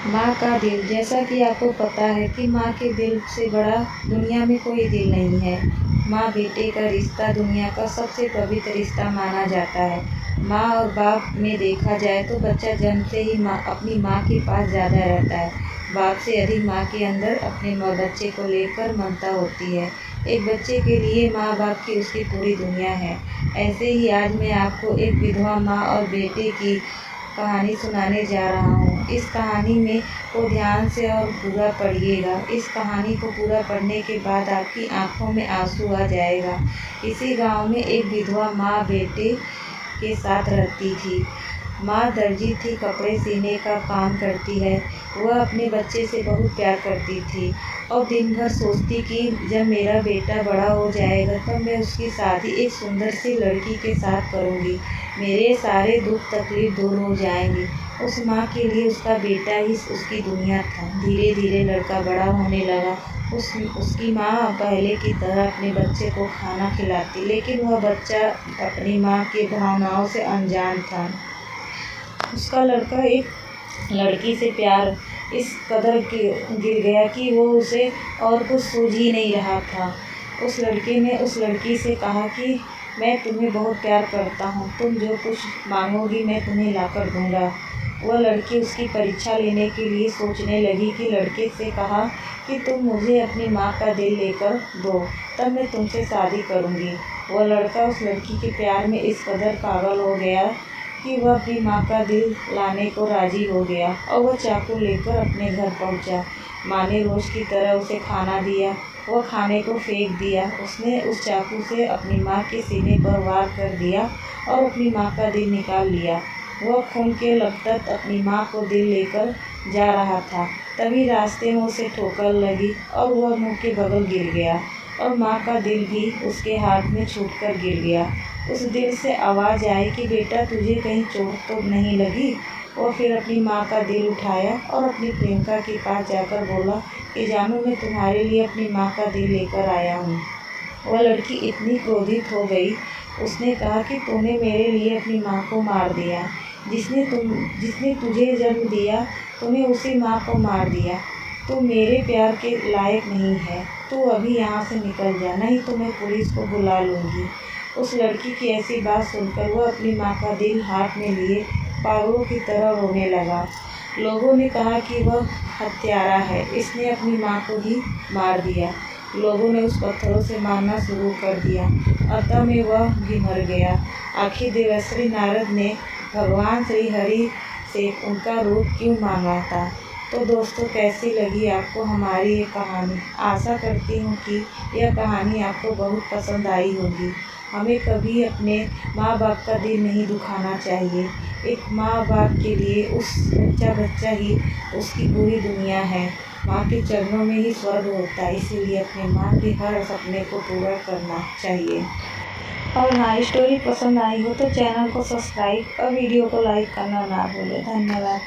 माँ का दिल। जैसा कि आपको पता है कि माँ के दिल से बड़ा दुनिया में कोई दिल नहीं है। माँ बेटे का रिश्ता दुनिया का सबसे पवित्र रिश्ता माना जाता है। माँ और बाप में देखा जाए तो बच्चा जन्मते ही अपनी माँ के पास ज़्यादा रहता है। बाप से अधिक माँ के अंदर अपने बच्चे को लेकर ममता होती है। एक बच्चे के लिए माँ बाप की उसकी पूरी दुनिया है। ऐसे ही आज मैं आपको एक विधवा माँ और बेटे की कहानी सुनाने जा रहा हूँ। इस कहानी में को ध्यान से और पूरा पढ़िएगा। इस कहानी को पूरा पढ़ने के बाद आपकी आंखों में आंसू आ जाएगा। इसी गांव में एक विधवा माँ बेटे के साथ रहती थी। माँ दर्जी थी, कपड़े सीने का काम करती है। वह अपने बच्चे से बहुत प्यार करती थी और दिन भर सोचती कि जब मेरा बेटा बड़ा हो जाएगा तब मैं उसकी शादी एक सुंदर सी लड़की के साथ करूँगी। मेरे सारे दुख तकलीफ दूर हो जाएंगी। उस माँ के लिए उसका बेटा ही उसकी दुनिया था। धीरे धीरे लड़का बड़ा होने लगा। उसकी माँ पहले की तरह अपने बच्चे को खाना खिलाती, लेकिन वह बच्चा अपनी माँ की भावनाओं से अनजान था। उसका लड़का एक लड़की से प्यार इस कदर गिर गया कि वो उसे और कुछ सूझ ही नहीं रहा था। उस लड़के ने उस लड़की से कहा कि मैं तुम्हें बहुत प्यार करता हूँ, तुम जो कुछ मांगोगी मैं तुम्हें लाकर दूंगा। वह लड़की उसकी परीक्षा लेने के लिए सोचने लगी कि लड़के से कहा कि तुम मुझे अपनी माँ का दिल लेकर दो, तब मैं तुमसे शादी करूँगी। वह लड़का उस लड़की के प्यार में इस कदर पागल हो गया कि वह अपनी माँ का दिल लाने को राजी हो गया और वह चाकू लेकर अपने घर पहुँचा। माँ ने रोज़ की तरह उसे खाना दिया। वह खाने को फेंक दिया। उसने उस चाकू से अपनी माँ के सीने पर वार कर दिया और अपनी माँ का दिल निकाल लिया। वह खून के लपटत अपनी माँ को दिल लेकर जा रहा था, तभी रास्ते में उसे ठोकर लगी और वह मुँह के बगल गिर गया और माँ का दिल भी उसके हाथ में छूटकर गिर गया। उस दिल से आवाज़ आई कि बेटा तुझे कहीं चोट तो नहीं लगी। वह फिर अपनी माँ का दिल उठाया और अपनी प्रेमिका के पास जाकर बोला कि जानू मैं तुम्हारे लिए अपनी माँ का दिल लेकर आया हूँ। वह लड़की इतनी क्रोधित हो गई, उसने कहा कि तूने मेरे लिए अपनी माँ को मार दिया। जिसने तुझे जन्म दिया तूने उसी माँ को मार दिया। तू मेरे प्यार के लायक नहीं है। तू अभी यहाँ से निकल जा, नहीं तो मैं पुलिस को बुला लूँगी। उस लड़की की ऐसी बात सुनकर वह अपनी माँ का दिल हाथ में लिए पागलों की तरह रोने लगा। लोगों ने कहा कि वह हत्यारा है, इसने अपनी माँ को ही मार दिया। लोगों ने उस पत्थरों से मारना शुरू कर दिया। अंत में वह भी मर गया। आखिर देवर्षि नारद ने भगवान श्री हरि से उनका रूप क्यों मांगा था। तो दोस्तों कैसी लगी आपको हमारी ये कहानी। आशा करती हूँ कि यह कहानी आपको बहुत पसंद आई होगी। हमें कभी अपने माँ बाप का दिल नहीं दुखाना चाहिए। एक माँ बाप के लिए उस बच्चा ही उसकी पूरी दुनिया है। माँ के चरणों में ही स्वर्ग होता है, इसीलिए अपने माँ के हर सपने को पूरा करना चाहिए। और हाँ, स्टोरी पसंद आई हो तो चैनल को सब्सक्राइब और वीडियो को लाइक करना ना भूलें। धन्यवाद।